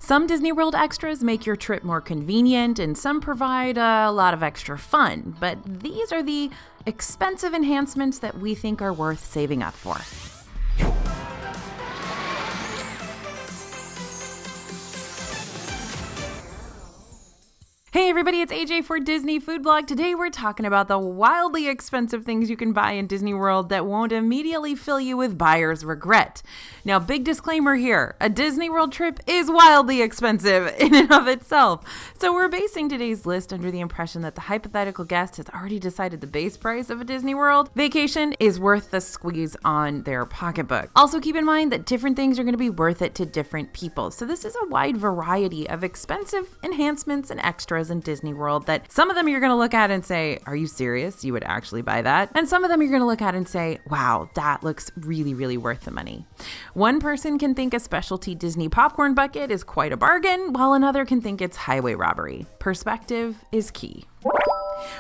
Some Disney World extras make your trip more convenient, and some provide a lot of extra fun, but these are the expensive enhancements that we think are worth saving up for. Hey everybody, it's AJ for Disney Food Blog. Today we're talking about the wildly expensive things you can buy in Disney World that won't immediately fill you with buyer's regret. Now, big disclaimer here, a Disney World trip is wildly expensive in and of itself. So we're basing today's list under the impression that the hypothetical guest has already decided the base price of a Disney World vacation is worth the squeeze on their pocketbook. Also keep in mind that different things are going to be worth it to different people. So this is a wide variety of expensive enhancements and extras in Disney World that some of them you're going to look at and say, are you serious? You would actually buy that? And some of them you're going to look at and say, wow, that looks really, really worth the money. One person can think a specialty Disney popcorn bucket is quite a bargain, while another can think it's highway robbery. Perspective is key.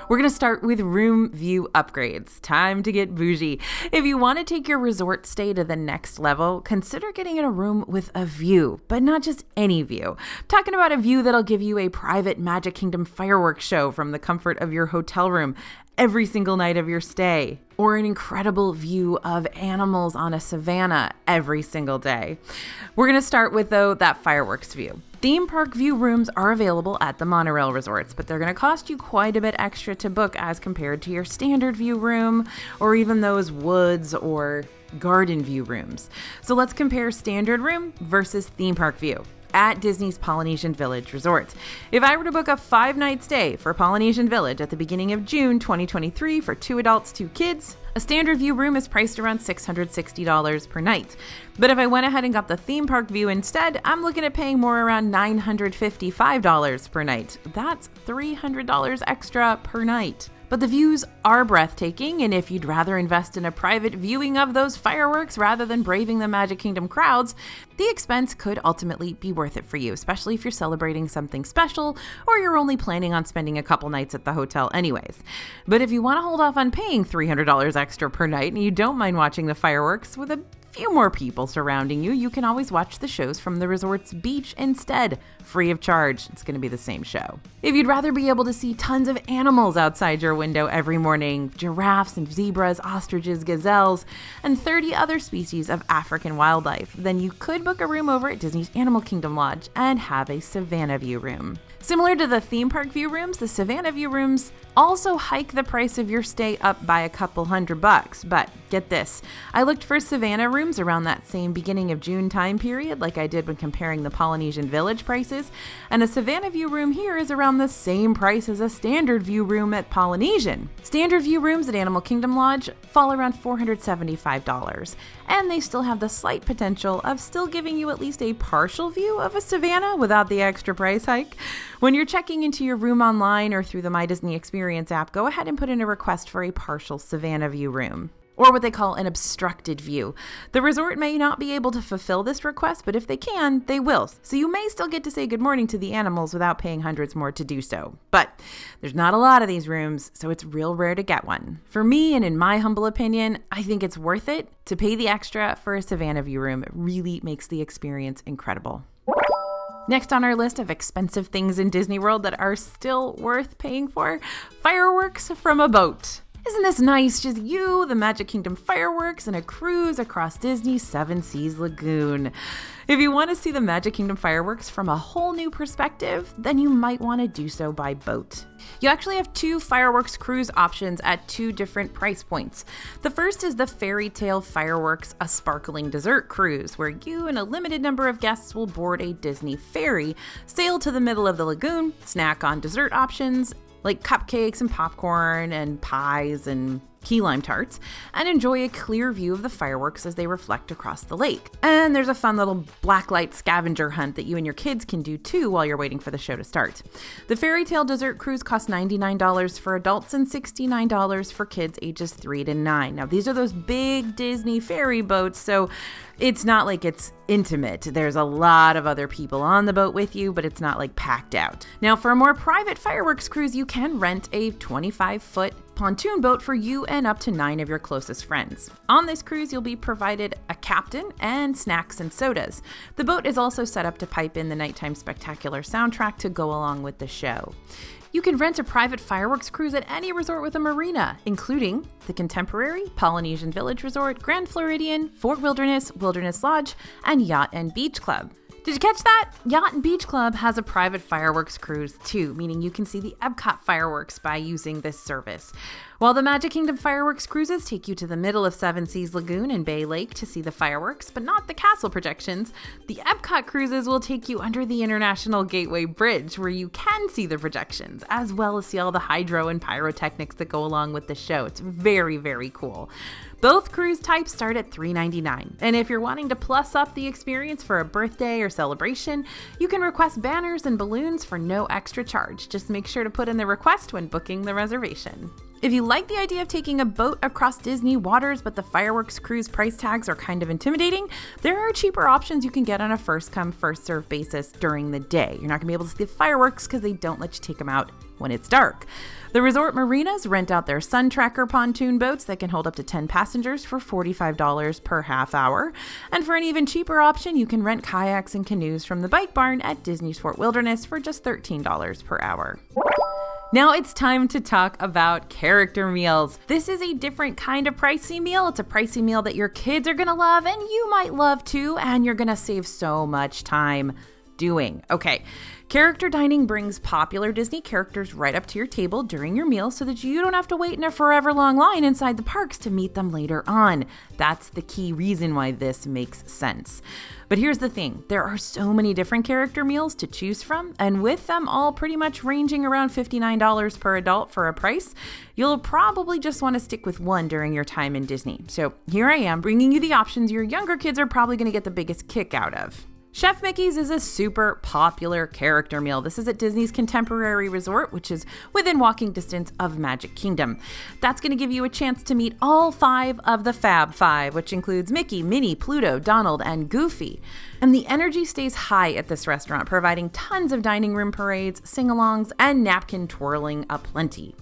We're going to start with room view upgrades. Time to get bougie. If you want to take your resort stay to the next level, consider getting in a room with a view, but not just any view. I'm talking about a view that'll give you a private Magic Kingdom fireworks show from the comfort of your hotel room every single night of your stay, or an incredible view of animals on a savanna every single day. We're going to start with, though, that fireworks view. Theme park view rooms are available at the monorail resorts, but they're going to cost you quite a bit extra to book as compared to your standard view room or even those woods or garden view rooms. So let's compare standard room versus theme park view at Disney's Polynesian Village Resort. If I were to book a 5-night stay for Polynesian Village at the beginning of June 2023 for 2 adults, 2 kids, a standard view room is priced around $660 per night. But if I went ahead and got the theme park view instead, I'm looking at paying more around $955 per night. That's $300 extra per night. But the views are breathtaking, and if you'd rather invest in a private viewing of those fireworks rather than braving the Magic Kingdom crowds, the expense could ultimately be worth it for you, especially if you're celebrating something special or you're only planning on spending a couple nights at the hotel anyways. But if you want to hold off on paying $300 extra per night and you don't mind watching the fireworks with a few more people surrounding you, you can always watch the shows from the resort's beach instead, free of charge. It's going to be the same show. If you'd rather be able to see tons of animals outside your window every morning, giraffes and zebras, ostriches, gazelles, and 30 other species of African wildlife, then you could book a room over at Disney's Animal Kingdom Lodge and have a Savannah View room. Similar to the theme park view rooms, the Savannah View rooms also hike the price of your stay up by a couple $100. But get this, I looked for Savannah rooms around that same beginning of June time period like I did when comparing the Polynesian Village prices, and a Savannah View room here is around the same price as a standard view room at Polynesian. Standard view rooms at Animal Kingdom Lodge fall around $475, and they still have the slight potential of still giving you at least a partial view of a Savannah without the extra price hike. When you're checking into your room online or through the My Disney Experience app, go ahead and put in a request for a partial Savannah View room, or what they call an obstructed view. The resort may not be able to fulfill this request, but if they can, they will. So you may still get to say good morning to the animals without paying hundreds more to do so. But there's not a lot of these rooms, so it's real rare to get one. For me, and in my humble opinion, I think it's worth it to pay the extra for a Savannah View room. It really makes the experience incredible. Next on our list of expensive things in Disney World that are still worth paying for, fireworks from a boat. Isn't this nice? Just you, the Magic Kingdom fireworks, and a cruise across Disney's Seven Seas Lagoon. If you want to see the Magic Kingdom fireworks from a whole new perspective, then you might want to do so by boat. You actually have 2 fireworks cruise options at 2 different price points. The first is the Fairy Tale Fireworks, a sparkling dessert cruise, where you and a limited number of guests will board a Disney ferry, sail to the middle of the lagoon, snack on dessert options like cupcakes and popcorn and pies and key lime tarts, and enjoy a clear view of the fireworks as they reflect across the lake. And there's a fun little blacklight scavenger hunt that you and your kids can do too while you're waiting for the show to start. The Fairy Tale Dessert Cruise costs $99 for adults and $69 for kids ages 3 to 9. Now, these are those big Disney ferry boats, so it's not like it's intimate. There's a lot of other people on the boat with you, but it's not like packed out. Now, for a more private fireworks cruise, you can rent a 25-foot pontoon boat for you and up to 9 of your closest friends. On this cruise, you'll be provided a captain and snacks and sodas. The boat is also set up to pipe in the Nighttime Spectacular soundtrack to go along with the show. You can rent a private fireworks cruise at any resort with a marina, including the Contemporary, Polynesian Village Resort, Grand Floridian, Fort Wilderness, Wilderness Lodge, and Yacht and Beach Club. Did you catch that? Yacht and Beach Club has a private fireworks cruise too, meaning you can see the Epcot fireworks by using this service. While the Magic Kingdom fireworks cruises take you to the middle of Seven Seas Lagoon and Bay Lake to see the fireworks, but not the castle projections, the Epcot cruises will take you under the International Gateway Bridge where you can see the projections, as well as see all the hydro and pyrotechnics that go along with the show. It's very, very cool. Both cruise types start at $3.99, and if you're wanting to plus up the experience for a birthday or celebration, you can request banners and balloons for no extra charge. Just make sure to put in the request when booking the reservation. If you like the idea of taking a boat across Disney waters, but the fireworks cruise price tags are kind of intimidating, there are cheaper options you can get on a first-come, first-served basis during the day. You're not going to be able to see the fireworks because they don't let you take them out when it's dark. The resort marinas rent out their Sun Tracker pontoon boats that can hold up to 10 passengers for $45 per half hour. And for an even cheaper option, you can rent kayaks and canoes from the Bike Barn at Disney's Fort Wilderness for just $13 per hour. Now it's time to talk about character meals. This is a different kind of pricey meal. It's a pricey meal that your kids are gonna love and you might love too, and you're gonna save so much time doing. Okay, character dining brings popular Disney characters right up to your table during your meal so that you don't have to wait in a forever long line inside the parks to meet them later on. That's the key reason why this makes sense. But here's the thing, there are so many different character meals to choose from, and with them all pretty much ranging around $59 per adult for a price, you'll probably just want to stick with one during your time in Disney. So here I am bringing you the options your younger kids are probably going to get the biggest kick out of. Chef Mickey's is a super popular character meal. This is at Disney's Contemporary Resort, which is within walking distance of Magic Kingdom. That's going to give you a chance to meet all 5 of the Fab Five, which includes Mickey, Minnie, Pluto, Donald, and Goofy. And the energy stays high at this restaurant, providing tons of dining room parades, sing-alongs, and napkin twirling aplenty.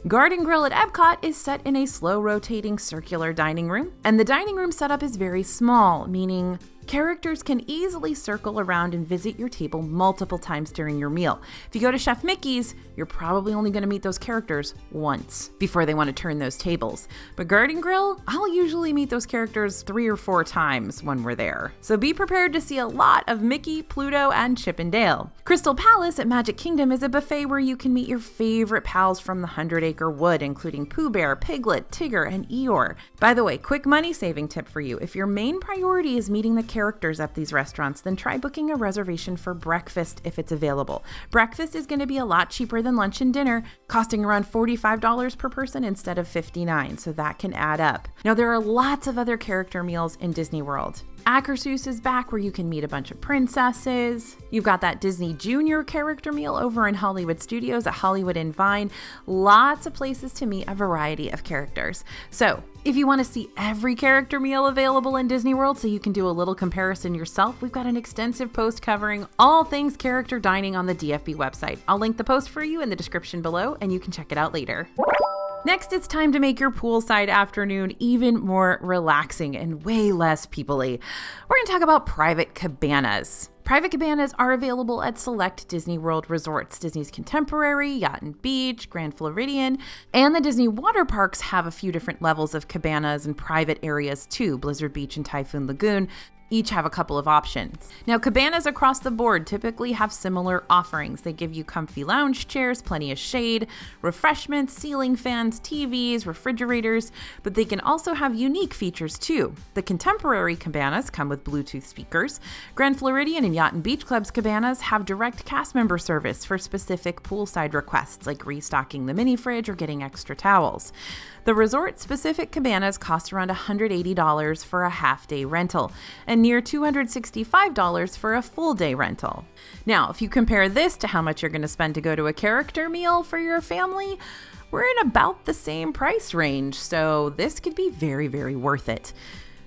Garden Grill at Epcot is set in a slow-rotating circular dining room, and the dining room setup is very small, meaning characters can easily circle around and visit your table multiple times during your meal. If you go to Chef Mickey's, you're probably only going to meet those characters once before they want to turn those tables. But Garden Grill, I'll usually meet those characters 3 or 4 times when we're there. So be prepared to see a lot of Mickey, Pluto, and Chip and Dale. Crystal Palace at Magic Kingdom is a buffet where you can meet your favorite pals from the 100-acre wood, including Pooh Bear, Piglet, Tigger, and Eeyore. By the way, quick money-saving tip for you. If your main priority is meeting the characters at these restaurants, then try booking a reservation for breakfast if it's available. Breakfast is going to be a lot cheaper than lunch and dinner, costing around $45 per person instead of $59, so that can add up. Now, there are lots of other character meals in Disney World. Akershus is back where you can meet a bunch of princesses. You've got that Disney Junior character meal over in Hollywood Studios at Hollywood and Vine. Lots of places to meet a variety of characters. So if you want to see every character meal available in Disney World so you can do a little comparison yourself, we've got an extensive post covering all things character dining on the DFB website. I'll link the post for you in the description below and you can check it out later. Next, it's time to make your poolside afternoon even more relaxing and way less people-y. We're going to talk about private cabanas. Private cabanas are available at select Disney World resorts. Disney's Contemporary, Yacht and Beach, Grand Floridian, and the Disney water parks have a few different levels of cabanas and private areas too. Blizzard Beach and Typhoon Lagoon each have a couple of options. Now, cabanas across the board typically have similar offerings. They give you comfy lounge chairs, plenty of shade, refreshments, ceiling fans, TVs, refrigerators, but they can also have unique features too. The Contemporary cabanas come with Bluetooth speakers. Grand Floridian and Yacht and Beach Club's cabanas have direct cast member service for specific poolside requests like restocking the mini fridge or getting extra towels. The resort-specific cabanas cost around $180 for a half-day rental and near $265 for a full-day rental. Now, if you compare this to how much you're going to spend to go to a character meal for your family, we're in about the same price range, so this could be very, very worth it.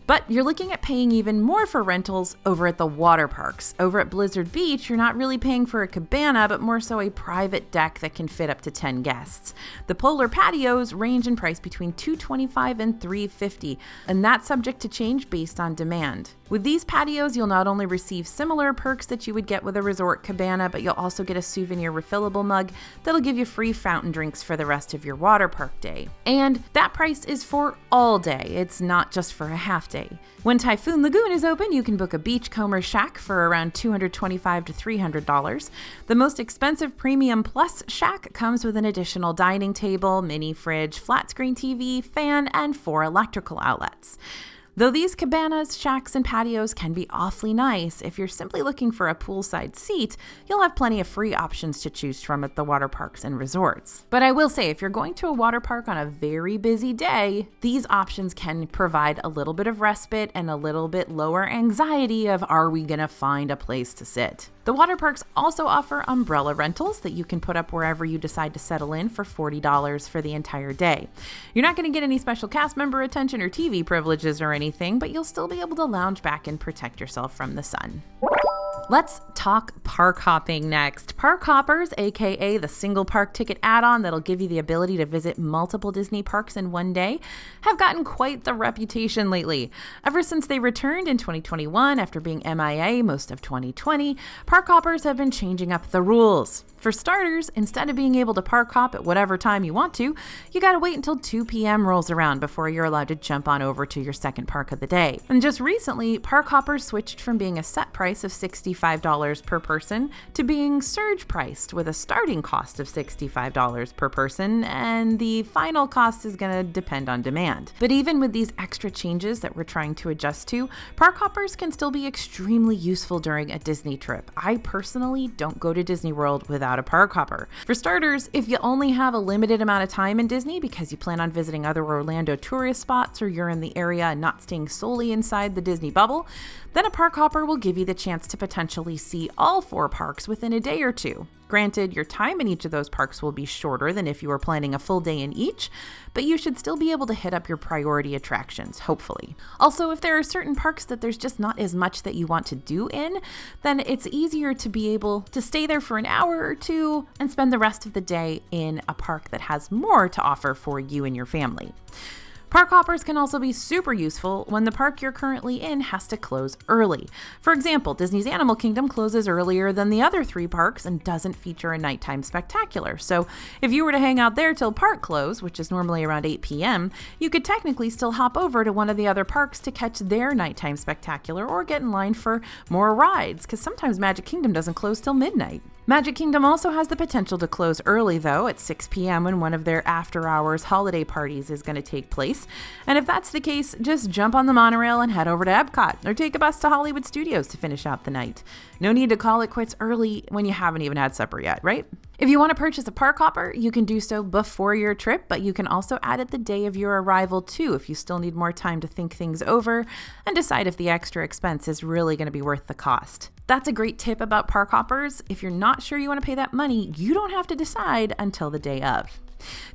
But you're looking at paying even more for rentals over at the water parks. Over at Blizzard Beach, you're not really paying for a cabana, but more so a private deck that can fit up to 10 guests. The polar patios range in price between $225 and $350, and that's subject to change based on demand. With these patios, you'll not only receive similar perks that you would get with a resort cabana, but you'll also get a souvenir refillable mug that'll give you free fountain drinks for the rest of your water park day. And that price is for all day. It's not just for a half day. When Typhoon Lagoon is open, you can book a beachcomber shack for around $225 to $300. The most expensive Premium Plus shack comes with an additional dining table, mini fridge, flat screen TV, fan, and 4 electrical outlets. Though these cabanas, shacks, and patios can be awfully nice, if you're simply looking for a poolside seat, you'll have plenty of free options to choose from at the water parks and resorts. But I will say, if you're going to a water park on a very busy day, these options can provide a little bit of respite and a little bit lower anxiety of, are we going to find a place to sit? The water parks also offer umbrella rentals that you can put up wherever you decide to settle in for $40 for the entire day. You're not going to get any special cast member attention or TV privileges or anything, but you'll still be able to lounge back and protect yourself from the sun. Let's talk park hopping next. Park hoppers, aka the single park ticket add-on that'll give you the ability to visit multiple Disney parks in one day, have gotten quite the reputation lately. Ever since they returned in 2021 after being MIA most of 2020, park hoppers have been changing up the rules. For starters, instead of being able to park hop at whatever time you want to, you gotta wait until 2 p.m. rolls around before you're allowed to jump on over to your second park of the day. And just recently, park hoppers switched from being a set price of $65 per person to being surge priced with a starting cost of $65 per person, and the final cost is gonna depend on demand. But even with these extra changes that we're trying to adjust to, park hoppers can still be extremely useful during a Disney trip. I personally don't go to Disney World without a park hopper. For starters, if you only have a limited amount of time in Disney because you plan on visiting other Orlando tourist spots or you're in the area and not staying solely inside the Disney bubble, then a park hopper will give you the chance to potentially see all 4 parks within a day or two. Granted, your time in each of those parks will be shorter than if you were planning a full day in each, but you should still be able to hit up your priority attractions, hopefully. Also, if there are certain parks that there's just not as much that you want to do in, then it's easier to be able to stay there for an hour or two and spend the rest of the day in a park that has more to offer for you and your family. Park hoppers can also be super useful when the park you're currently in has to close early. For example, Disney's Animal Kingdom closes earlier than the other 3 parks and doesn't feature a nighttime spectacular. So if you were to hang out there till park close, which is normally around 8 p.m., you could technically still hop over to one of the other parks to catch their nighttime spectacular or get in line for more rides, because sometimes Magic Kingdom doesn't close till midnight. Magic Kingdom also has the potential to close early, though, at 6 p.m. when one of their after-hours holiday parties is going to take place. And if that's the case, just jump on the monorail and head over to Epcot, or take a bus to Hollywood Studios to finish out the night. No need to call it quits early when you haven't even had supper yet, right? If you want to purchase a park hopper, you can do so before your trip, but you can also add it the day of your arrival too if you still need more time to think things over and decide if the extra expense is really going to be worth the cost. That's a great tip about park hoppers. If you're not sure you want to pay that money, you don't have to decide until the day of.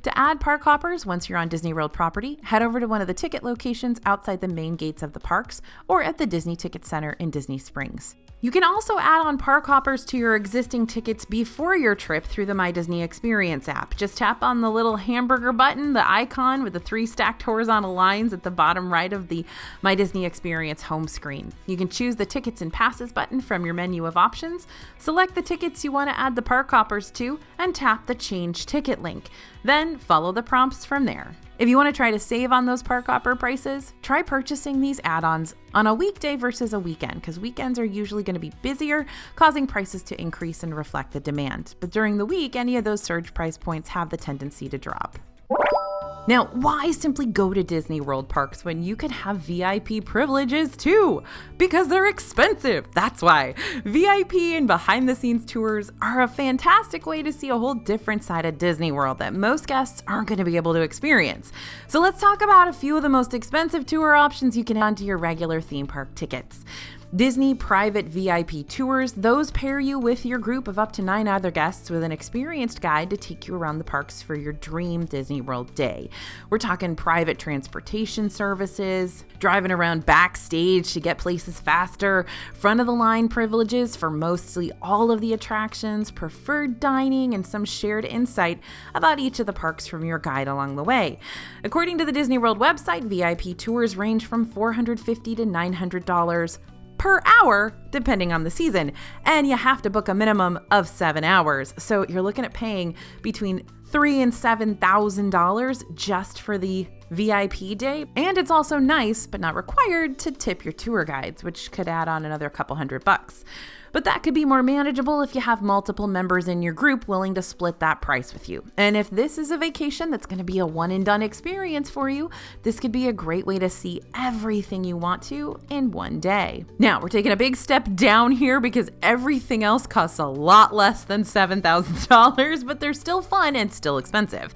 To add park hoppers once you're on Disney World property, head over to one of the ticket locations outside the main gates of the parks or at the Disney Ticket Center in Disney Springs. You can also add on park hoppers to your existing tickets before your trip through the My Disney Experience app. Just tap on the little hamburger button, the icon with the 3 stacked horizontal lines at the bottom right of the My Disney Experience home screen. You can choose the Tickets and Passes button from your menu of options, select the tickets you want to add the park hoppers to, and tap the Change Ticket link. Then follow the prompts from there. If you want to try to save on those park hopper prices, try purchasing these add-ons on a weekday versus a weekend, because weekends are usually going to be busier, causing prices to increase and reflect the demand. But during the week, any of those surge price points have the tendency to drop. Now, why simply go to Disney World parks when you can have VIP privileges too? Because they're expensive, that's why. VIP and behind-the-scenes tours are a fantastic way to see a whole different side of Disney World that most guests aren't going to be able to experience. So let's talk about a few of the most expensive tour options you can add to your regular theme park tickets. Disney Private VIP Tours, those pair you with your group of up to 9 other guests with an experienced guide to take you around the parks for your dream Disney World day. We're talking private transportation services, driving around backstage to get places faster, front-of-the-line privileges for mostly all of the attractions, preferred dining, and some shared insight about each of the parks from your guide along the way. According to the Disney World website, VIP tours range from $450 to $900 per hour, depending on the season, and you have to book a minimum of 7 hours. So you're looking at paying between $3,000 and $7,000 just for the VIP day. And it's also nice, but not required, to tip your tour guides, which could add on another couple $100. But that could be more manageable if you have multiple members in your group willing to split that price with you. And if this is a vacation that's going to be a one and done experience for you, this could be a great way to see everything you want to in one day. Now, we're taking a big step down here because everything else costs a lot less than $7,000, but they're still fun and still expensive.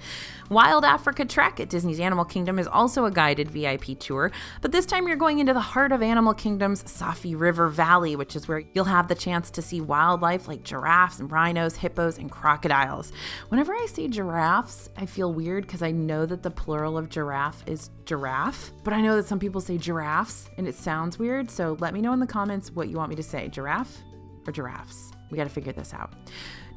Wild Africa Trek at Disney's Animal Kingdom is also a guided VIP tour, but this time you're going into the heart of Animal Kingdom's Safi River Valley, which is where you'll have the chance to see wildlife like giraffes and rhinos, hippos, and crocodiles. Whenever I say giraffes, I feel weird because I know that the plural of giraffe is giraffe, but I know that some people say giraffes and it sounds weird, so let me know in the comments what you want me to say, giraffe or giraffes. We got to figure this out.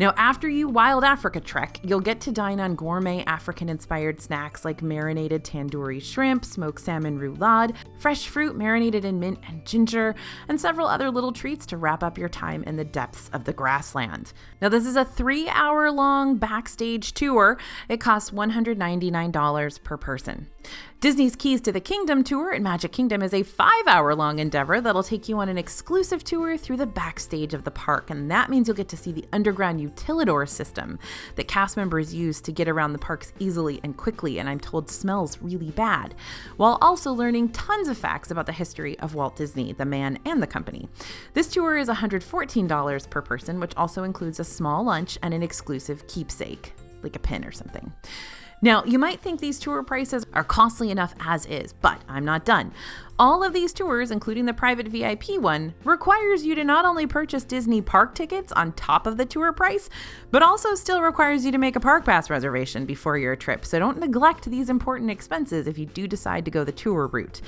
Now, after you Wild Africa Trek, you'll get to dine on gourmet African-inspired snacks like marinated tandoori shrimp, smoked salmon roulade, fresh fruit marinated in mint and ginger, and several other little treats to wrap up your time in the depths of the grassland. Now, this is a 3-hour-long backstage tour. It costs $199 per person. Disney's Keys to the Kingdom tour at Magic Kingdom is a 5-hour-long endeavor that'll take you on an exclusive tour through the backstage of the park, and that means you'll get to see the underground utilidor system that cast members use to get around the parks easily and quickly, and I'm told smells really bad, while also learning tons of facts about the history of Walt Disney, the man and the company. This tour is $114 per person, which also includes a small lunch and an exclusive keepsake, like a pin or something. Now, you might think these tour prices are costly enough as is, but I'm not done. All of these tours, including the private VIP one, requires you to not only purchase Disney park tickets on top of the tour price, but also still requires you to make a park pass reservation before your trip. So don't neglect these important expenses if you do decide to go the tour route.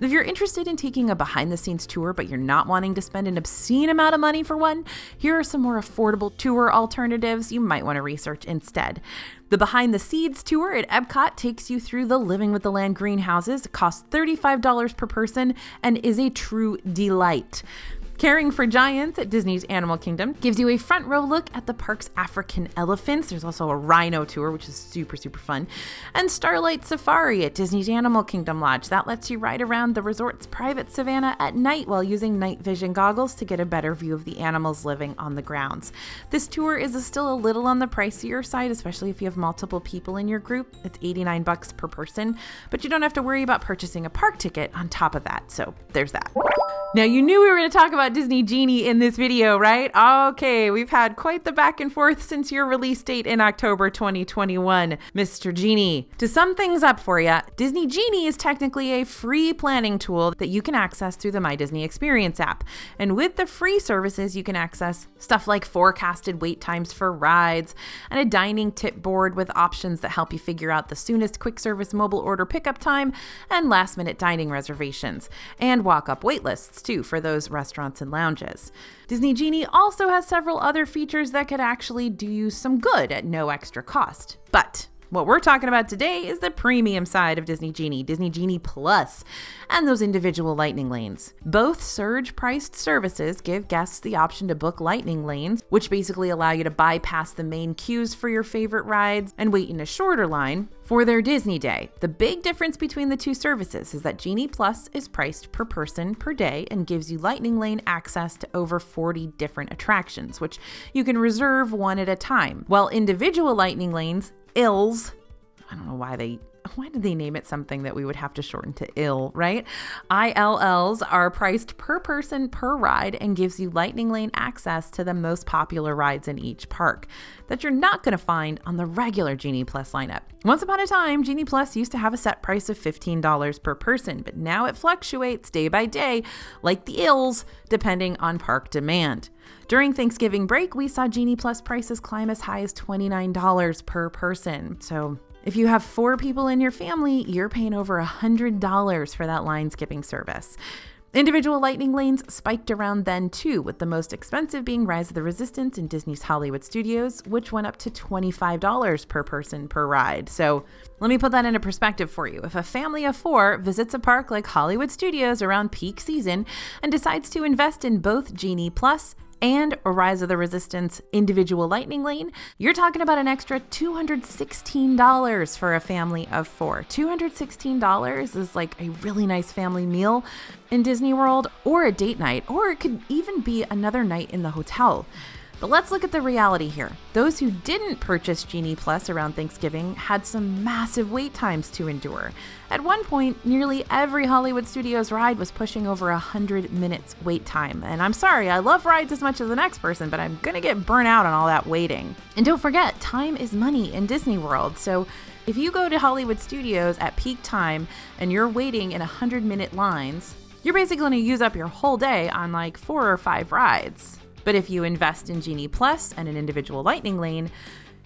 If you're interested in taking a behind-the-scenes tour, but you're not wanting to spend an obscene amount of money for one, here are some more affordable tour alternatives you might want to research instead. The Behind the Seeds tour at Epcot takes you through the Living with the Land greenhouses. It costs $35 per person and is a true delight. Caring for Giants at Disney's Animal Kingdom gives you a front row look at the park's African elephants. There's also a rhino tour, which is super, super fun. And Starlight Safari at Disney's Animal Kingdom Lodge. That lets you ride around the resort's private savannah at night while using night vision goggles to get a better view of the animals living on the grounds. This tour is still a little on the pricier side, especially if you have multiple people in your group. It's $89 per person, but you don't have to worry about purchasing a park ticket on top of that. So there's that. Now, you knew we were going to talk about Disney Genie in this video, right? Okay, we've had quite the back and forth since your release date in October 2021, Mr. Genie. To sum things up for you, Disney Genie is technically a free planning tool that you can access through the My Disney Experience app. And with the free services, you can access stuff like forecasted wait times for rides and a dining tip board with options that help you figure out the soonest quick service mobile order pickup time and last minute dining reservations, and walk-up wait lists too for those restaurants and lounges. Disney Genie also has several other features that could actually do you some good at no extra cost. But what we're talking about today is the premium side of Disney Genie Plus, and those individual lightning lanes. Both surge-priced services give guests the option to book lightning lanes, which basically allow you to bypass the main queues for your favorite rides and wait in a shorter line for their Disney day. The big difference between the two services is that Genie Plus is priced per person per day and gives you lightning lane access to over 40 different attractions, which you can reserve one at a time, while individual lightning lanes, ILS, I don't know why they why did they name it something that we would have to shorten to ill, right? ILLs are priced per person per ride and gives you Lightning Lane access to the most popular rides in each park that you're not going to find on the regular Genie Plus lineup. Once upon a time, Genie Plus used to have a set price of $15 per person, but now it fluctuates day by day, like the ills, depending on park demand. During Thanksgiving break, we saw Genie Plus prices climb as high as $29 per person. So if you have 4 people in your family, you're paying over $100 for that line skipping service. Individual Lightning Lanes spiked around then too, with the most expensive being Rise of the Resistance in Disney's Hollywood Studios, which went up to $25 per person per ride. So let me put that into perspective for you. If a family of 4 visits a park like Hollywood Studios around peak season and decides to invest in both Genie Plus and a Rise of the Resistance individual Lightning Lane, you're talking about an extra $216 for a family of 4. $216 is like a really nice family meal in Disney World, or a date night, or it could even be another night in the hotel. But let's look at the reality here. Those who didn't purchase Genie Plus around Thanksgiving had some massive wait times to endure. At one point, nearly every Hollywood Studios ride was pushing over 100 minutes wait time. And I'm sorry, I love rides as much as the next person, but I'm gonna get burnt out on all that waiting. And don't forget, time is money in Disney World. So if you go to Hollywood Studios at peak time and you're waiting in 100-minute lines, you're basically gonna use up your whole day on like 4 or 5 rides. But if you invest in Genie Plus and an individual Lightning Lane,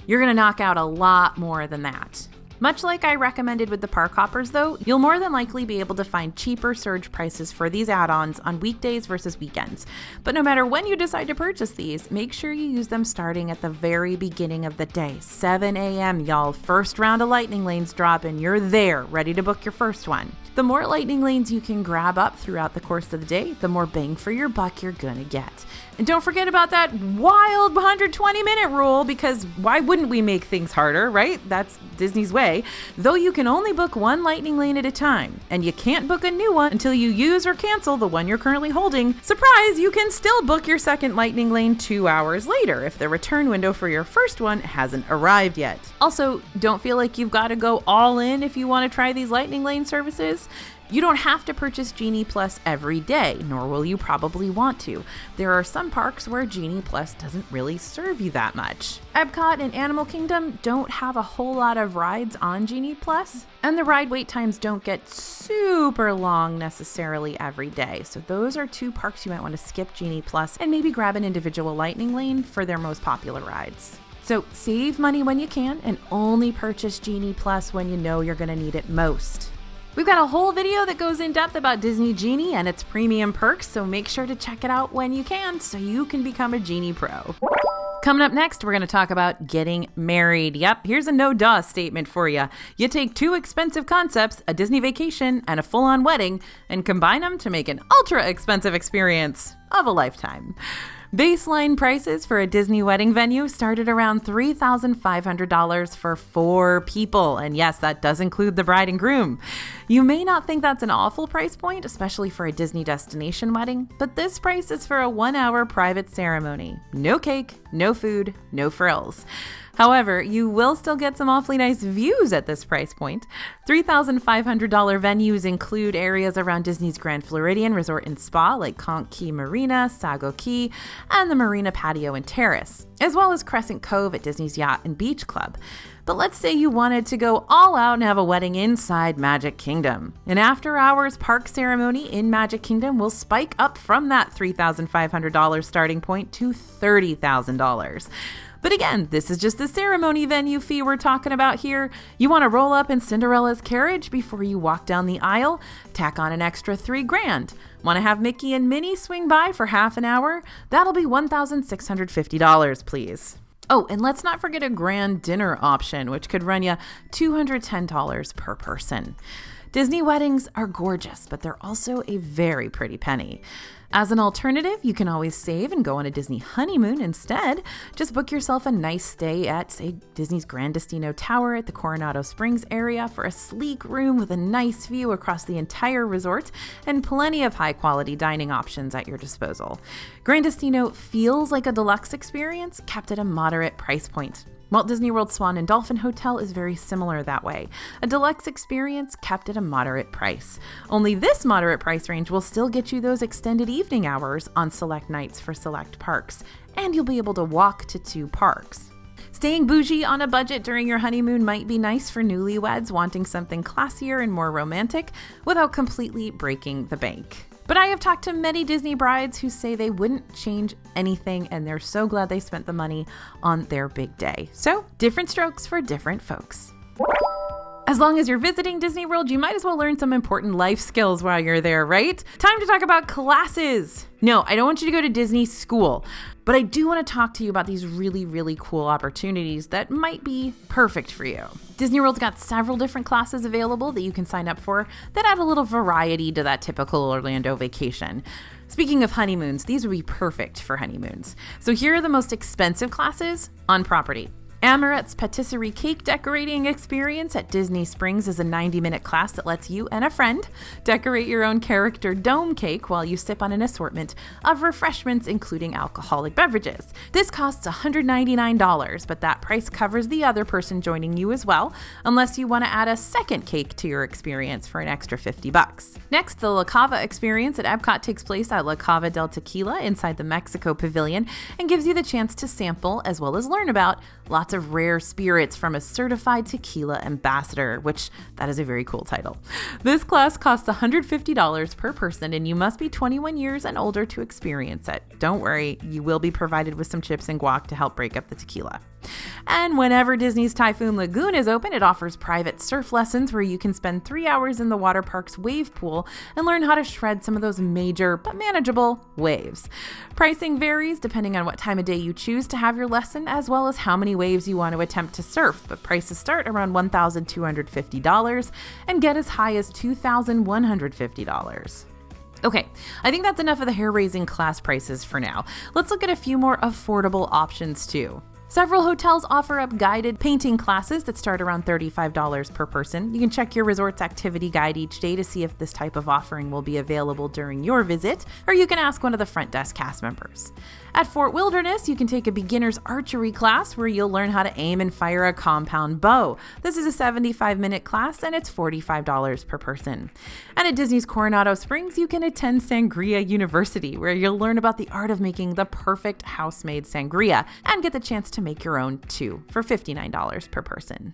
you're going to knock out a lot more than that. Much like I recommended with the park hoppers though, you'll more than likely be able to find cheaper surge prices for these add-ons on weekdays versus weekends. But no matter when you decide to purchase these, make sure you use them starting at the very beginning of the day. 7 a.m. y'all, first round of Lightning Lanes drop and you're there, ready to book your first one. The more Lightning Lanes you can grab up throughout the course of the day, the more bang for your buck you're gonna get. And don't forget about that wild 120-minute rule, because why wouldn't we make things harder, right? That's Disney's way. Though you can only book one Lightning Lane at a time, and you can't book a new one until you use or cancel the one you're currently holding. Surprise, you can still book your second Lightning Lane 2 hours later if the return window for your first one hasn't arrived yet. Also, don't feel like you've got to go all in if you want to try these Lightning Lane services. You don't have to purchase Genie Plus every day, nor will you probably want to. There are some parks where Genie Plus doesn't really serve you that much. Epcot and Animal Kingdom don't have a whole lot of rides on Genie Plus, and the ride wait times don't get super long necessarily every day. So those are 2 parks you might want to skip Genie Plus and maybe grab an individual Lightning Lane for their most popular rides. So save money when you can and only purchase Genie Plus when you know you're going to need it most. We've got a whole video that goes in depth about Disney Genie and its premium perks, so make sure to check it out when you can so you can become a Genie Pro. Coming up next, we're going to talk about getting married. Yep, here's a no-duh statement for you. You take 2 expensive concepts, a Disney vacation and a full-on wedding, and combine them to make an ultra-expensive experience of a lifetime. Baseline prices for a Disney wedding venue started around $3,500 for 4 people. And yes, that does include the bride and groom. You may not think that's an awful price point, especially for a Disney destination wedding, but this price is for a 1-hour private ceremony. No cake, no food, no frills. However, you will still get some awfully nice views at this price point. $3,500 venues include areas around Disney's Grand Floridian Resort and Spa like Conch Key Marina, Sago Key, and the Marina Patio and Terrace, as well as Crescent Cove at Disney's Yacht and Beach Club. But let's say you wanted to go all out and have a wedding inside Magic Kingdom. An after-hours park ceremony in Magic Kingdom will spike up from that $3,500 starting point to $30,000. But again, this is just the ceremony venue fee we're talking about here. You want to roll up in Cinderella's carriage before you walk down the aisle? Tack on an extra $3,000. Want to have Mickey and Minnie swing by for half an hour? That'll be $1,650, please. Oh, and let's not forget a grand dinner option, which could run you $210 per person. Disney weddings are gorgeous, but they're also a very pretty penny. As an alternative, you can always save and go on a Disney honeymoon instead. Just book yourself a nice stay at, say, Disney's Grand Destino Tower at the Coronado Springs area for a sleek room with a nice view across the entire resort and plenty of high-quality dining options at your disposal. Grand Destino feels like a deluxe experience kept at a moderate price point. Walt Disney World Swan and Dolphin Hotel is very similar that way. A deluxe experience kept at a moderate price. Only this moderate price range will still get you those extended evening hours on select nights for select parks, and you'll be able to walk to 2 parks. Staying bougie on a budget during your honeymoon might be nice for newlyweds wanting something classier and more romantic without completely breaking the bank. But I have talked to many Disney brides who say they wouldn't change anything and they're so glad they spent the money on their big day. So, different strokes for different folks. As long as you're visiting Disney World, you might as well learn some important life skills while you're there, right? Time to talk about classes. No, I don't want you to go to Disney school, but I do want to talk to you about these really cool opportunities that might be perfect for you. Disney World's got several different classes available that you can sign up for that add a little variety to that typical Orlando vacation. Speaking of honeymoons, these would be perfect for honeymoons. So here are the most expensive classes on property. Amaret's Patisserie Cake Decorating Experience at Disney Springs is a 90-minute class that lets you and a friend decorate your own character dome cake while you sip on an assortment of refreshments, including alcoholic beverages. This costs $199, but that price covers the other person joining you as well, unless you want to add a second cake to your experience for an extra $50. Next, the La Cava Experience at Epcot takes place at La Cava del Tequila inside the Mexico Pavilion and gives you the chance to sample as well as learn about lots of rare spirits from a certified tequila ambassador, which that is a very cool title. This class costs $150 per person and you must be 21 years and older to experience it. Don't worry, you will be provided with some chips and guac to help break up the tequila. And whenever Disney's Typhoon Lagoon is open, it offers private surf lessons where you can spend 3 hours in the water park's wave pool and learn how to shred some of those major but manageable waves. Pricing varies depending on what time of day you choose to have your lesson, as well as how many waves you want to attempt to surf, but prices start around $1,250 and get as high as $2,150. Okay, I think that's enough of the hair-raising class prices for now. Let's look at a few more affordable options too. Several hotels offer up guided painting classes that start around $35 per person. You can check your resort's activity guide each day to see if this type of offering will be available during your visit, or you can ask one of the front desk cast members. At Fort Wilderness, you can take a beginner's archery class where you'll learn how to aim and fire a compound bow. This is a 75-minute class and it's $45 per person. And at Disney's Coronado Springs, you can attend Sangria University where you'll learn about the art of making the perfect house-made sangria and get the chance to make your own too for $59 per person.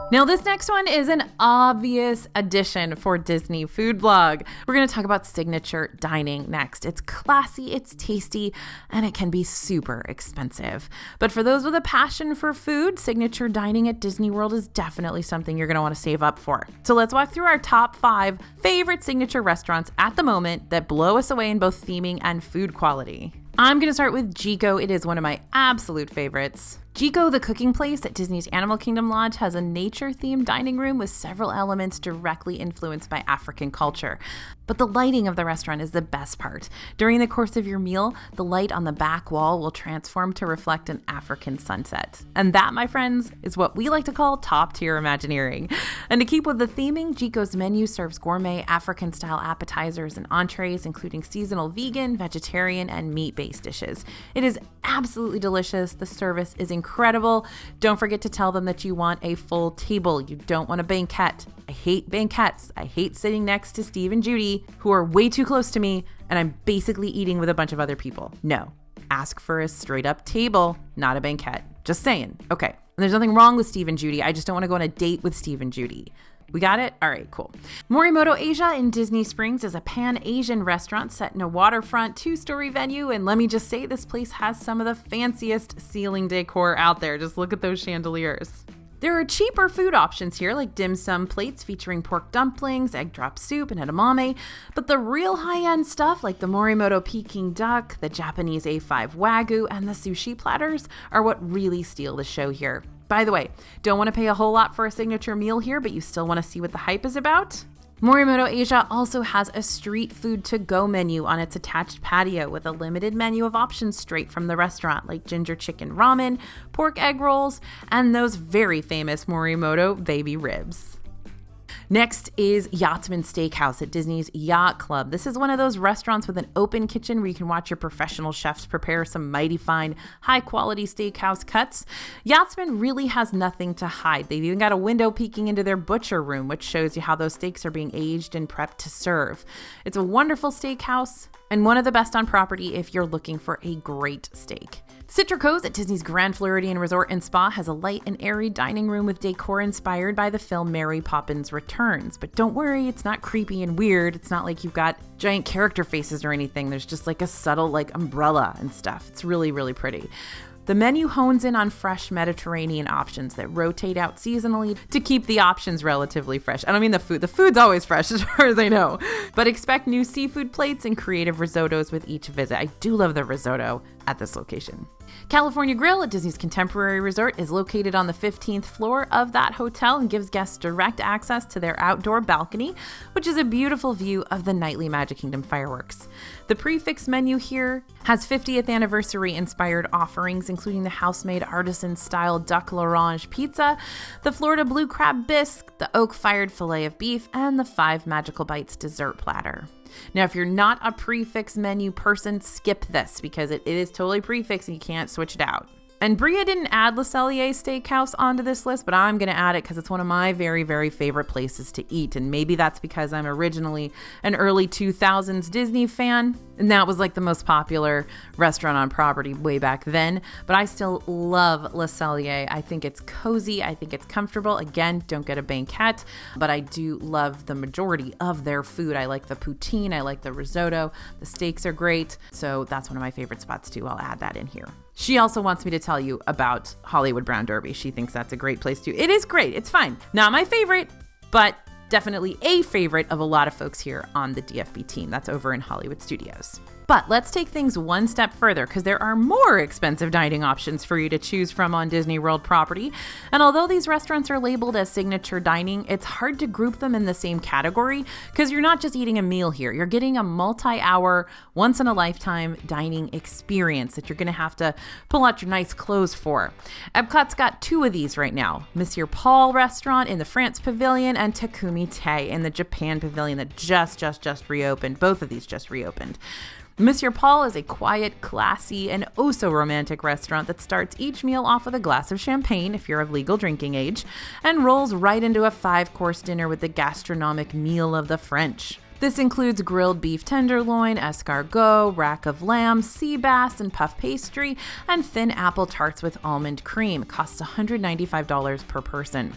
Now this next one is an obvious addition for Disney Food Blog. We're going to talk about signature dining next. It's classy, it's tasty, and it can be super expensive. But for those with a passion for food, signature dining at Disney World is definitely something you're going to want to save up for. So let's walk through our top 5 favorite signature restaurants at the moment that blow us away in both theming and food quality. I'm going to start with Jiko. It is one of my absolute favorites. Jiko, the cooking place at Disney's Animal Kingdom Lodge, has a nature-themed dining room with several elements directly influenced by African culture. But the lighting of the restaurant is the best part. During the course of your meal, the light on the back wall will transform to reflect an African sunset. And that, my friends, is what we like to call top-tier Imagineering. And to keep with the theming, Jiko's menu serves gourmet African-style appetizers and entrees, including seasonal vegan, vegetarian, and meat-based dishes. It is absolutely delicious. The service is incredible. Don't forget to tell them that you want a full table. You don't want a banquette. I hate banquettes. I hate sitting next to Steve and Judy, who are way too close to me, and I'm basically eating with a bunch of other people. No. Ask for a straight up table, not a banquette. Just saying. Okay. And there's nothing wrong with Steve and Judy. I just don't want to go on a date with Steve and Judy. We got it? All right, cool. Morimoto Asia in Disney Springs is a Pan-Asian restaurant set in a waterfront 2-story venue. And let me just say, this place has some of the fanciest ceiling decor out there. Just look at those chandeliers. There are cheaper food options here, like dim sum plates featuring pork dumplings, egg drop soup, and edamame. But the real high-end stuff, like the Morimoto Peking duck, the Japanese A5 Wagyu, and the sushi platters, are what really steal the show here. By the way, don't want to pay a whole lot for a signature meal here, but you still want to see what the hype is about? Morimoto Asia also has a street food to-go menu on its attached patio with a limited menu of options straight from the restaurant, like ginger chicken ramen, pork egg rolls, and those very famous Morimoto baby ribs. Next is Yachtsman Steakhouse at Disney's Yacht Club. This is one of those restaurants with an open kitchen where you can watch your professional chefs prepare some mighty fine, high-quality steakhouse cuts. Yachtsman really has nothing to hide. They've even got a window peeking into their butcher room, which shows you how those steaks are being aged and prepped to serve. It's a wonderful steakhouse and one of the best on property if you're looking for a great steak. Citrico's at Disney's Grand Floridian Resort and Spa has a light and airy dining room with decor inspired by the film Mary Poppins Returns. But don't worry, it's not creepy and weird. It's not like you've got giant character faces or anything. There's just like a subtle umbrella and stuff. It's really, really pretty. The menu hones in on fresh Mediterranean options that rotate out seasonally to keep the options relatively fresh. I don't mean the food. The food's always fresh as far as I know. But expect new seafood plates and creative risottos with each visit. I do love the risotto at this location. California Grill at Disney's Contemporary Resort is located on the 15th floor of that hotel and gives guests direct access to their outdoor balcony, which is a beautiful view of the nightly Magic Kingdom fireworks. The prefix menu here has 50th anniversary inspired offerings, including the house-made artisan-style duck l'orange pizza, the Florida blue crab bisque, the oak-fired filet of beef, and the 5 Magical Bites dessert platter. Now, if you're not a prefix menu person, skip this because it is totally prefix and you can't switch it out. And Bria didn't add Le Cellier Steakhouse onto this list, but I'm going to add it because it's one of my very, very favorite places to eat. And maybe that's because I'm originally an early 2000s Disney fan, and that was like the most popular restaurant on property way back then. But I still love Le Cellier. I think it's cozy. I think it's comfortable. Again, don't get a banquette, but I do love the majority of their food. I like the poutine. I like the risotto. The steaks are great. So that's one of my favorite spots too. I'll add that in here. She also wants me to tell you about Hollywood Brown Derby. She thinks that's a great place too. It is great. It's fine. Not my favorite, but definitely a favorite of a lot of folks here on the DFB team. That's over in Hollywood Studios. But let's take things one step further because there are more expensive dining options for you to choose from on Disney World property. And although these restaurants are labeled as signature dining, it's hard to group them in the same category because you're not just eating a meal here. You're getting a multi-hour, once-in-a-lifetime dining experience that you're going to have to pull out your nice clothes for. Epcot's got 2 of these right now. Monsieur Paul restaurant in the France Pavilion and Takumi Te in the Japan Pavilion that just reopened. Both of these just reopened. Monsieur Paul is a quiet, classy, and oh-so-romantic restaurant that starts each meal off with a glass of champagne, if you're of legal drinking age, and rolls right into a 5-course dinner with the gastronomic meal of the French. This includes grilled beef tenderloin, escargot, rack of lamb, sea bass, and puff pastry, and thin apple tarts with almond cream. It costs $195 per person.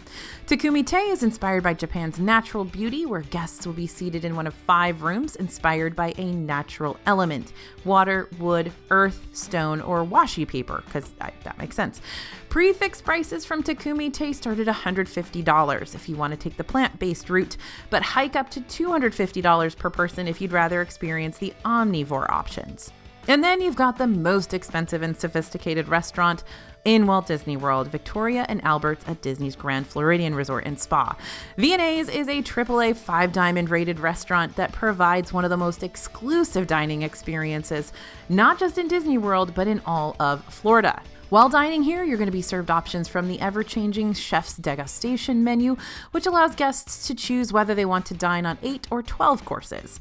Takumi Te is inspired by Japan's natural beauty, where guests will be seated in one of 5 rooms inspired by a natural element: water, wood, earth, stone, or washi paper, because that makes sense. Prefix prices from Takumi Te start at $150 if you want to take the plant-based route, but hike up to $250 per person if you'd rather experience the omnivore options. And then you've got the most expensive and sophisticated restaurant in Walt Disney World, Victoria and Albert's at Disney's Grand Floridian Resort and Spa. V&A's is a AAA 5-diamond rated restaurant that provides one of the most exclusive dining experiences, not just in Disney World, but in all of Florida. While dining here, you're going to be served options from the ever-changing chef's degustation menu, which allows guests to choose whether they want to dine on 8 or 12 courses.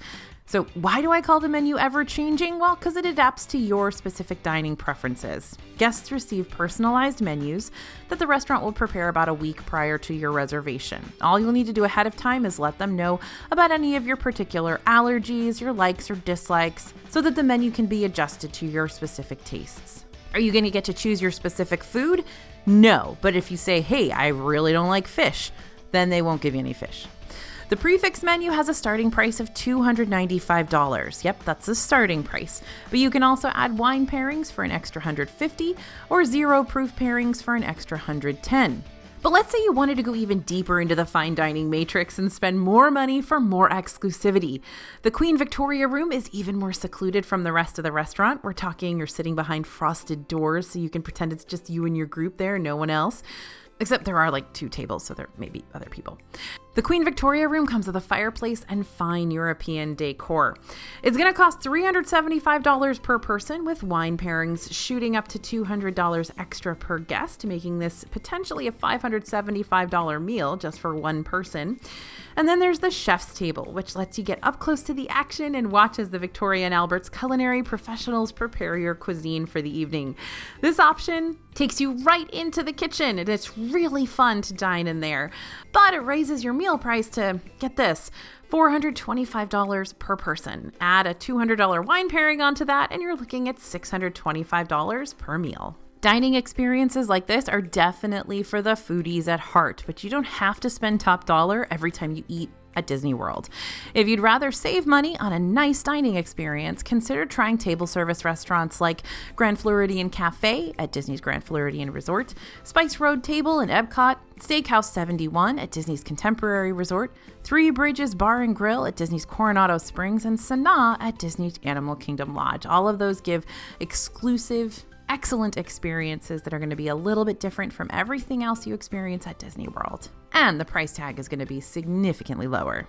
So why do I call the menu ever-changing? Well, because it adapts to your specific dining preferences. Guests receive personalized menus that the restaurant will prepare about a week prior to your reservation. All you'll need to do ahead of time is let them know about any of your particular allergies, your likes or dislikes, so that the menu can be adjusted to your specific tastes. Are you going to get to choose your specific food? No, but if you say, hey, I really don't like fish, then they won't give you any fish. The prefix menu has a starting price of $295. Yep, that's the starting price. But you can also add wine pairings for an extra $150 or 0 proof pairings for an extra $110. But let's say you wanted to go even deeper into the fine dining matrix and spend more money for more exclusivity. The Queen Victoria room is even more secluded from the rest of the restaurant. We're talking you're sitting behind frosted doors so you can pretend it's just you and your group there, no one else. Except there are like 2 tables, so there may be other people. The Queen Victoria room comes with a fireplace and fine European decor. It's going to cost $375 per person, with wine pairings shooting up to $200 extra per guest, making this potentially a $575 meal just for one person. And then there's the chef's table, which lets you get up close to the action and watch as the Victoria and Albert's culinary professionals prepare your cuisine for the evening. This option takes you right into the kitchen, and it's really fun to dine in there. But it raises your meal price to, get this, $425 per person. Add a $200 wine pairing onto that, and you're looking at $625 per meal. Dining experiences like this are definitely for the foodies at heart, but you don't have to spend top dollar every time you eat at Disney World. If you'd rather save money on a nice dining experience, consider trying table service restaurants like Grand Floridian Cafe at Disney's Grand Floridian Resort, Spice Road Table in Epcot, Steakhouse 71 at Disney's Contemporary Resort, Three Bridges Bar and Grill at Disney's Coronado Springs, and Sanaa at Disney's Animal Kingdom Lodge. All of those give exclusive, excellent experiences that are going to be a little bit different from everything else you experience at Disney World. And the price tag is going to be significantly lower.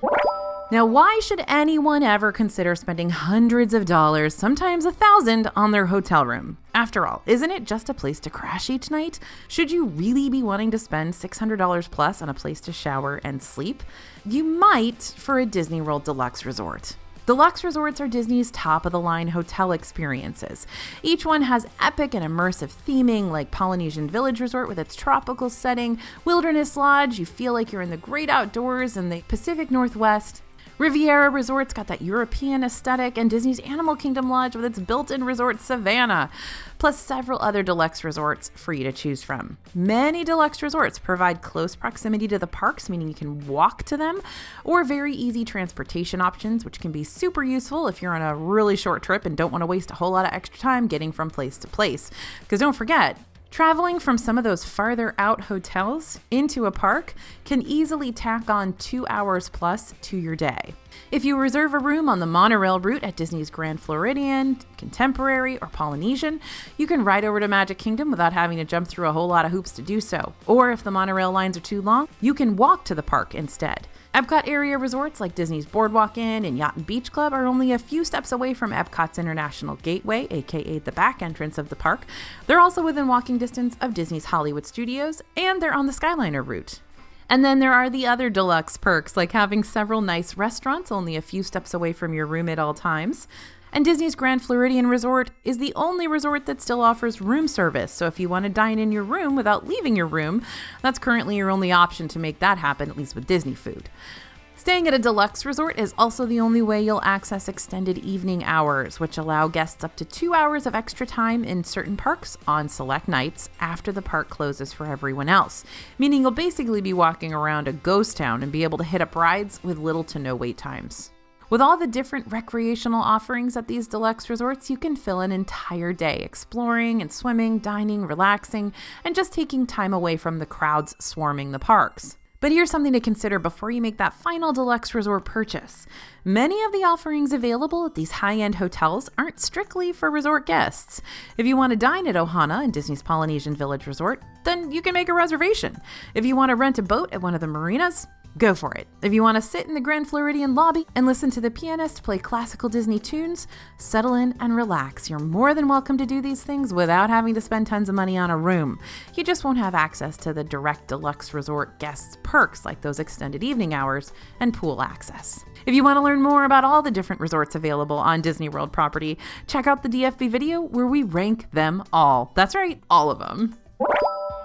Now, why should anyone ever consider spending hundreds of dollars, sometimes $1,000, on their hotel room? After all, isn't it just a place to crash each night? Should you really be wanting to spend $600 plus on a place to shower and sleep? You might for a Disney World Deluxe resort. Deluxe resorts are Disney's top-of-the-line hotel experiences. Each one has epic and immersive theming, like Polynesian Village Resort with its tropical setting, Wilderness Lodge, you feel like you're in the great outdoors in the Pacific Northwest. Riviera Resort's got that European aesthetic, and Disney's Animal Kingdom Lodge with its built-in resort Savannah, plus several other deluxe resorts for you to choose from. Many deluxe resorts provide close proximity to the parks, meaning you can walk to them, or very easy transportation options, which can be super useful if you're on a really short trip and don't want to waste a whole lot of extra time getting from place to place. Because don't forget, traveling from some of those farther out hotels into a park can easily tack on 2 hours plus to your day. If you reserve a room on the monorail route at Disney's Grand Floridian, Contemporary, or Polynesian, you can ride over to Magic Kingdom without having to jump through a whole lot of hoops to do so. Or if the monorail lines are too long, you can walk to the park instead. Epcot area resorts like Disney's Boardwalk Inn and Yacht and Beach Club are only a few steps away from Epcot's International Gateway, aka the back entrance of the park. They're also within walking distance of Disney's Hollywood Studios, and they're on the Skyliner route. And then there are the other deluxe perks, like having several nice restaurants only a few steps away from your room at all times. And Disney's Grand Floridian Resort is the only resort that still offers room service. So if you want to dine in your room without leaving your room, that's currently your only option to make that happen, at least with Disney food. Staying at a deluxe resort is also the only way you'll access extended evening hours, which allow guests up to 2 hours of extra time in certain parks on select nights after the park closes for everyone else, meaning you'll basically be walking around a ghost town and be able to hit up rides with little to no wait times. With all the different recreational offerings at these deluxe resorts, you can fill an entire day exploring and swimming, dining, relaxing, and just taking time away from the crowds swarming the parks. But here's something to consider before you make that final deluxe resort purchase. Many of the offerings available at these high-end hotels aren't strictly for resort guests. If you want to dine at Ohana and Disney's Polynesian Village Resort, then you can make a reservation. If you want to rent a boat at one of the marinas, go for it. If you want to sit in the Grand Floridian lobby and listen to the pianist play classical Disney tunes, settle in and relax. You're more than welcome to do these things without having to spend tons of money on a room. You just won't have access to the direct deluxe resort guests' perks like those extended evening hours and pool access. If you want to learn more about all the different resorts available on Disney World property, check out the DFB video where we rank them all. That's right, all of them.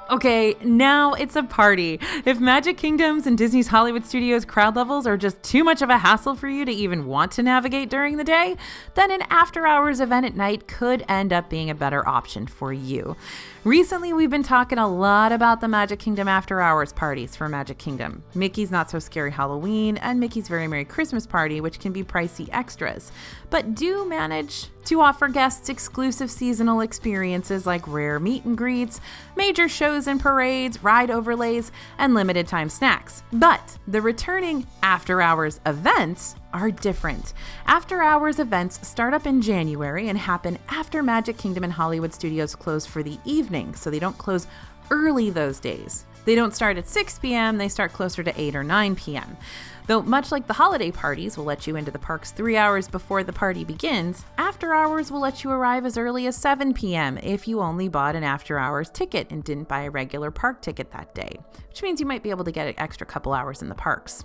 Okay, now it's a party. If Magic Kingdom's and Disney's Hollywood Studios crowd levels are just too much of a hassle for you to even want to navigate during the day, then an after-hours event at night could end up being a better option for you. Recently, we've been talking a lot about the Magic Kingdom after-hours parties for Magic Kingdom. Mickey's Not So Scary Halloween and Mickey's Very Merry Christmas Party, which can be pricey extras, but do manage to offer guests exclusive seasonal experiences like rare meet and greets, major shows and parades, ride overlays, and limited time snacks. But the returning after-hours events are different. After-hours events start up in January and happen after Magic Kingdom and Hollywood Studios close for the evening, so they don't close early those days. They don't start at 6 p.m., they start closer to 8 or 9 p.m. Though much like the holiday parties will let you into the parks 3 hours before the party begins, after hours will let you arrive as early as 7 p.m. if you only bought an after hours ticket and didn't buy a regular park ticket that day, which means you might be able to get an extra couple hours in the parks.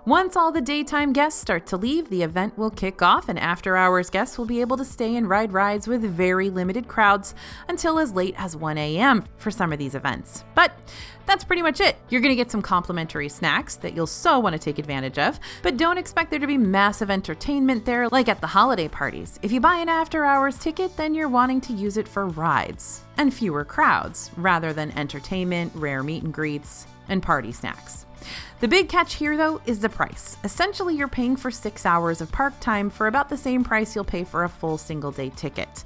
Once all the daytime guests start to leave, the event will kick off and after-hours guests will be able to stay and ride rides with very limited crowds until as late as 1 a.m. for some of these events. But that's pretty much it. You're going to get some complimentary snacks that you'll so want to take advantage of, but don't expect there to be massive entertainment there like at the holiday parties. If you buy an after-hours ticket, then you're wanting to use it for rides and fewer crowds rather than entertainment, rare meet and greets, and party snacks. The big catch here, though, is the price. Essentially, you're paying for 6 hours of park time for about the same price you'll pay for a full single-day ticket.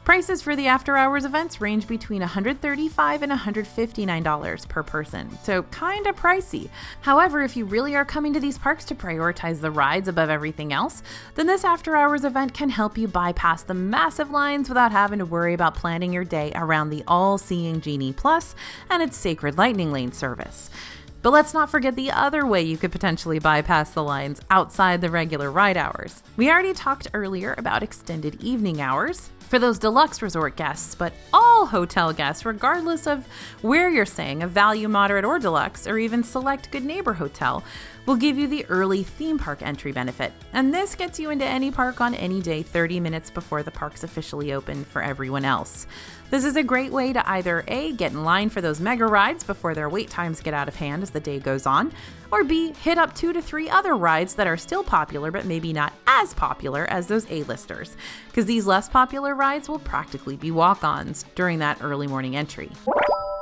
Prices for the after-hours events range between $135 and $159 per person, so kinda pricey. However, if you really are coming to these parks to prioritize the rides above everything else, then this after-hours event can help you bypass the massive lines without having to worry about planning your day around the all-seeing Genie Plus and its Sacred Lightning Lane service. But let's not forget the other way you could potentially bypass the lines outside the regular ride hours. We already talked earlier about extended evening hours for those deluxe resort guests, but all hotel guests, regardless of where you're staying, a value, moderate, or deluxe, or even select Good Neighbor Hotel, will give you the early theme park entry benefit. And this gets you into any park on any day 30 minutes before the park's officially open for everyone else. This is a great way to either A, get in line for those mega rides before their wait times get out of hand as the day goes on, or B, hit up 2 to 3 other rides that are still popular but maybe not as popular as those A-listers, because these less popular rides will practically be walk-ons during that early morning entry.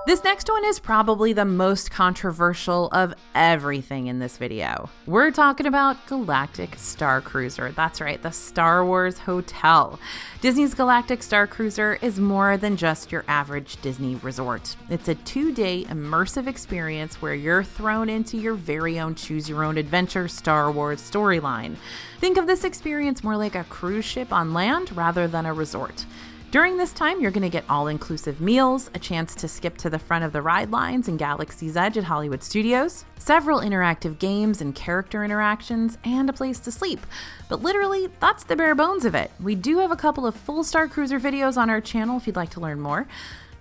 This next one is probably the most controversial of everything in this video. We're talking about Galactic Starcruiser. That's right, the Star Wars hotel. Disney's Galactic Starcruiser is more than just your average Disney resort. It's a 2-day immersive experience where you're thrown into your very own choose-your-own-adventure Star Wars storyline. Think of this experience more like a cruise ship on land rather than a resort. During this time, you're going to get all-inclusive meals, a chance to skip to the front of the ride lines in Galaxy's Edge at Hollywood Studios, several interactive games and character interactions, and a place to sleep. But literally, that's the bare bones of it. We do have a couple of full Starcruiser videos on our channel if you'd like to learn more.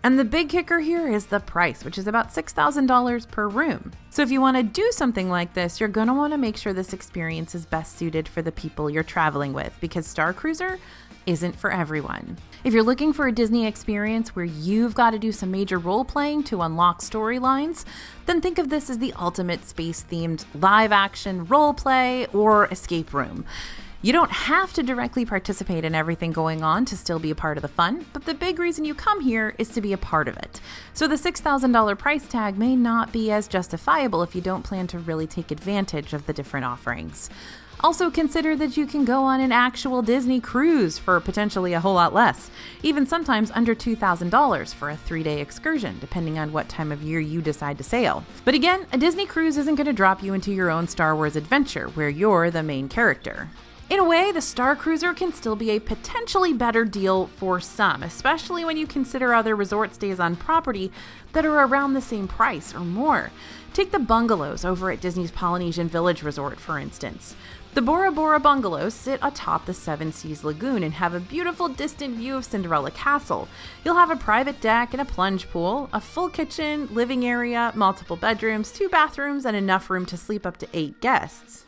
And the big kicker here is the price, which is about $6,000 per room. So if you want to do something like this, you're going to want to make sure this experience is best suited for the people you're traveling with, because Starcruiser isn't for everyone. If you're looking for a Disney experience where you've got to do some major role-playing to unlock storylines, then think of this as the ultimate space-themed live-action role-play or escape room. You don't have to directly participate in everything going on to still be a part of the fun, but the big reason you come here is to be a part of it. So the $6,000 price tag may not be as justifiable if you don't plan to really take advantage of the different offerings. Also consider that you can go on an actual Disney cruise for potentially a whole lot less, even sometimes under $2,000 for a 3-day excursion, depending on what time of year you decide to sail. But again, a Disney cruise isn't going to drop you into your own Star Wars adventure where you're the main character. In a way, the Starcruiser can still be a potentially better deal for some, especially when you consider other resort stays on property that are around the same price or more. Take the bungalows over at Disney's Polynesian Village Resort, for instance. The Bora Bora bungalows sit atop the Seven Seas Lagoon and have a beautiful distant view of Cinderella Castle. You'll have a private deck and a plunge pool, a full kitchen, living area, multiple bedrooms, 2 bathrooms, and enough room to sleep up to 8 guests.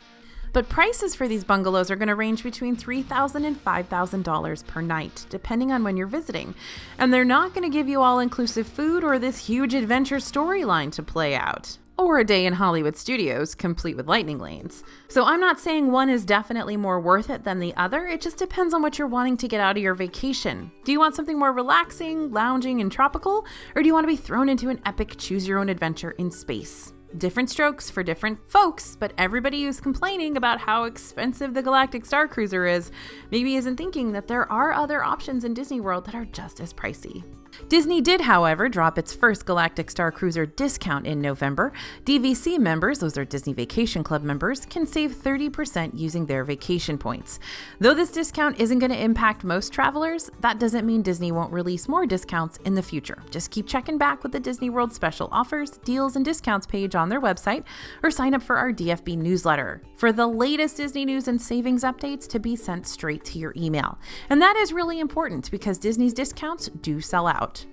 But prices for these bungalows are going to range between $3,000 and $5,000 per night, depending on when you're visiting. And they're not going to give you all-inclusive food or this huge adventure storyline to play out, or a day in Hollywood Studios, complete with lightning lanes. So I'm not saying one is definitely more worth it than the other, it just depends on what you're wanting to get out of your vacation. Do you want something more relaxing, lounging, and tropical, or do you want to be thrown into an epic choose-your-own-adventure in space? Different strokes for different folks, but everybody who's complaining about how expensive the Galactic Starcruiser is maybe isn't thinking that there are other options in Disney World that are just as pricey. Disney did, however, drop its first Galactic Starcruiser discount in November. DVC members, those are Disney Vacation Club members, can save 30% using their vacation points. Though this discount isn't going to impact most travelers, that doesn't mean Disney won't release more discounts in the future. Just keep checking back with the Disney World special offers, deals, and discounts page on their website, or sign up for our DFB newsletter for the latest Disney news and savings updates to be sent straight to your email. And that is really important because Disney's discounts do sell out.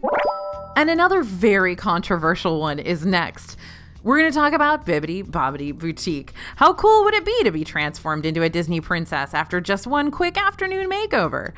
And another very controversial one is next. We're going to talk about Bibbidi Bobbidi Boutique. How cool would it be to be transformed into a Disney princess after just one quick afternoon makeover?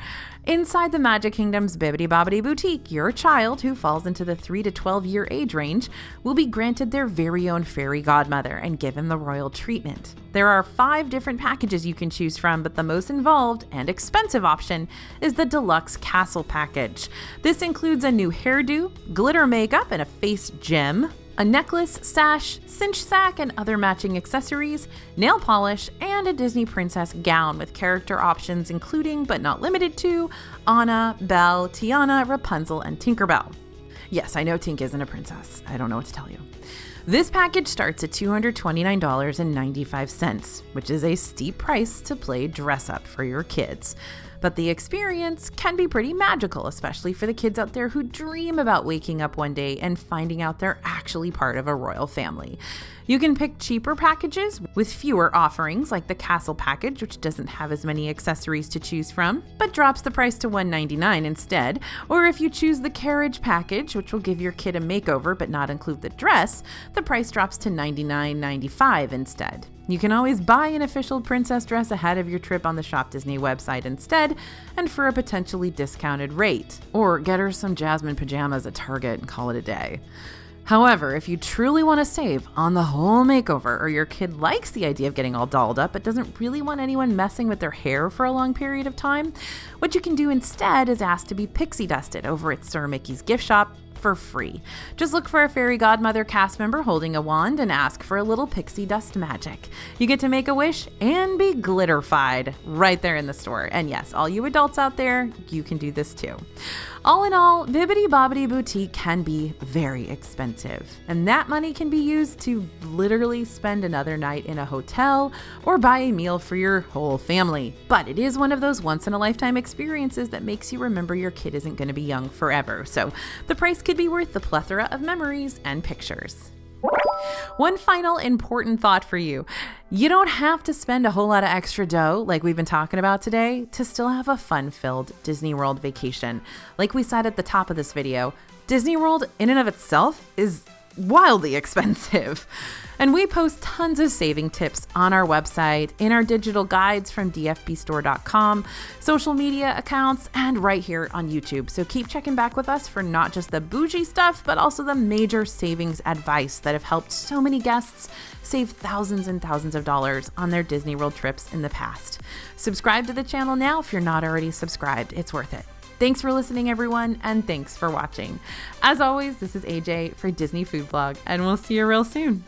Inside the Magic Kingdom's Bibbidi Bobbidi Boutique, your child, who falls into the 3 to 12 year age range, will be granted their very own fairy godmother and given the royal treatment. There are 5 different packages you can choose from, but the most involved and expensive option is the Deluxe Castle package. This includes a new hairdo, glitter makeup, and a face gem, a necklace, sash, cinch sack, and other matching accessories, nail polish, and a Disney princess gown with character options including, but not limited to, Anna, Belle, Tiana, Rapunzel, and Tinkerbell. Yes, I know Tink isn't a princess. I don't know what to tell you. This package starts at $229.95, which is a steep price to play dress up for your kids. But the experience can be pretty magical, especially for the kids out there who dream about waking up one day and finding out they're actually part of a royal family. You can pick cheaper packages with fewer offerings, like the Castle package, which doesn't have as many accessories to choose from, but drops the price to $199 instead. Or if you choose the Carriage package, which will give your kid a makeover but not include the dress, the price drops to $99.95 instead. You can always buy an official princess dress ahead of your trip on the Shop Disney website instead, and for a potentially discounted rate. Or get her some Jasmine pajamas at Target and call it a day. However, if you truly want to save on the whole makeover, or your kid likes the idea of getting all dolled up but doesn't really want anyone messing with their hair for a long period of time, what you can do instead is ask to be pixie dusted over at Sir Mickey's gift shop for free. Just look for a fairy godmother cast member holding a wand and ask for a little pixie dust magic. You get to make a wish and be glitterified right there in the store. And yes, all you adults out there, you can do this too. All in all, Bibbidi Bobbidi Boutique can be very expensive, and that money can be used to literally spend another night in a hotel or buy a meal for your whole family. But it is one of those once-in-a-lifetime experiences that makes you remember your kid isn't going to be young forever, so the price could be worth the plethora of memories and pictures. One final important thought for you. You don't have to spend a whole lot of extra dough like we've been talking about today to still have a fun-filled Disney World vacation. Like we said at the top of this video, Disney World in and of itself is wildly expensive. And we post tons of saving tips on our website, in our digital guides from dfbstore.com, social media accounts, and right here on YouTube. So keep checking back with us for not just the bougie stuff, but also the major savings advice that have helped so many guests save thousands and thousands of dollars on their Disney World trips in the past. Subscribe to the channel now if you're not already subscribed. It's worth it. Thanks for listening, everyone, and thanks for watching. As always, this is AJ for Disney Food Blog, and we'll see you real soon.